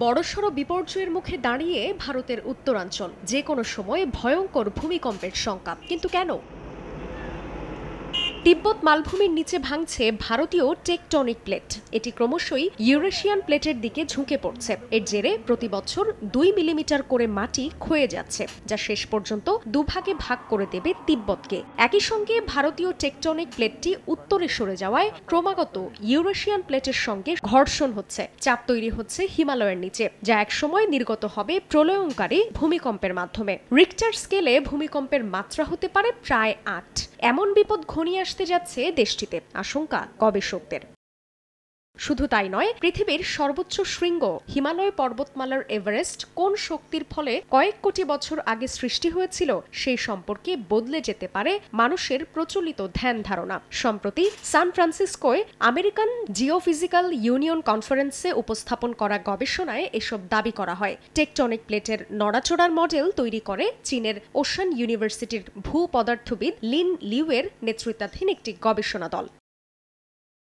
বড়সড় বিপর্যয়ের মুখে দাঁড়িয়ে ভারতের উত্তরাঞ্চল, যে কোনো সময় ভয়ঙ্কর ভূমিকম্পের শঙ্কা। কিন্তু কেন? তিব্বত মালভূমির নিচে ভাঙছে ভারতীয় টেকটনিক প্লেট। এটি ক্রমশই ইউরেশিয়ান প্লেটের দিকে ঝুঁকে পড়ছে। এর জেরে প্রতি বছর 2 মিলিমিটার করে মাটি ক্ষয়ে যাচ্ছে, যা শেষ পর্যন্ত দুভাগে ভাগ করে দেবে তিব্বতকে। একই সঙ্গে ভারতীয় টেকটনিক প্লেটটি উত্তরে সরে যাওয়ায় ক্রমাগত ইউরেশিয়ান প্লেটের সঙ্গে ঘর্ষণ হচ্ছে, চাপ তৈরি হচ্ছে হিমালয়ের নিচে, যা একসময় নির্গত হবে প্রলয়ঙ্কারী ভূমিকম্পের মাধ্যমে। রিক্টার স্কেলে ভূমিকম্পের মাত্রা হতে পারে প্রায় 8। এমন বিপদ ঘনিয়ে আসতে যাচ্ছে দেশটিতে, আশঙ্কা গবেষকদের। শুধু তাই নয়, পৃথিবীর সর্বোচ্চ শৃঙ্গ হিমালয় পর্বতমালার এভারেস্ট কোন শক্তির ফলে কয়েক কোটি বছর আগে সৃষ্টি হয়েছিল সেই সম্পর্কে বদলে যেতে পারে মানুষের প্রচলিত ধ্যান ধারণা। সম্প্রতি সান ফ্রান্সিসকোয় আমেরিকান জিওফিজিক্যাল ইউনিয়ন কনফারেন্সে উপস্থাপন করা গবেষণায় এসব দাবি করা হয়। টেকটনিক প্লেটের নড়াচড়ার মডেল তৈরি করে চীনের ওশান ইউনিভার্সিটির ভূপদার্থবিদ লিন লিউয়ের নেতৃত্বাধীন একটি গবেষণা দল।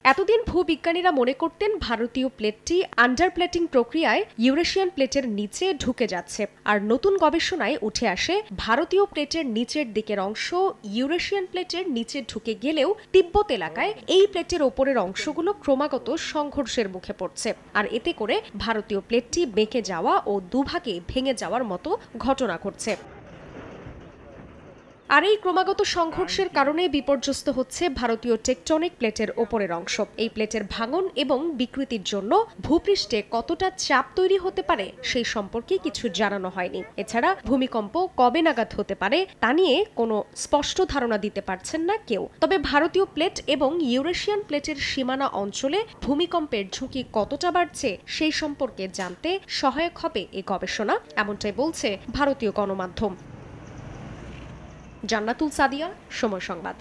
এতদিন ভূবিজ্ঞানীরা মনে করতেন ভারতীয় প্লেটটি আন্ডারপ্লেটিং প্রক্রিয়ায় ইউরেশিয়ান প্লেটের নিচে ঢুকে যাচ্ছে, আর নতুন গবেষণায় উঠে আসে ভারতীয় প্লেটের নিচের দিকের অংশ ইউরেশিয়ান প্লেটের নিচে ঢুকে গেলেও তিব্বত এলাকায় এই প্লেটের ওপরের অংশগুলো ক্রমাগত সংঘর্ষের মুখে পড়ছে, আর এতে করে ভারতীয় প্লেটটি বেঁকে যাওয়া ও দুভাগে ভেঙে যাওয়ার মতো ঘটনা ঘটছে। আর এই ক্রমাগত সংঘর্ষের কারণে বিপর্যস্ত হচ্ছে ভারতীয় টেকটনিক প্লেটের ওপরের অংশ। এই প্লেটের ভাঙন এবং বিকৃতির জন্য ভূপৃষ্ঠে কতটা চাপ তৈরি হতে পারে সেই সম্পর্কে কিছু জানানো হয়নি। এছাড়া ভূমিকম্প কবে নাগাদ হতে পারে তা নিয়ে কোনো স্পষ্ট ধারণা দিতে পারছেন না কেউ। তবে ভারতীয় প্লেট এবং ইউরেশিয়ান প্লেটের সীমানা অঞ্চলে ভূমিকম্পের ঝুঁকি কতটা বাড়ছে সেই সম্পর্কে জানতে সহায়ক হবে এই গবেষণা, এমনটাই বলছে ভারতীয় গণমাধ্যম। জান্নাতুল সাদিয়া, সময় সংবাদ।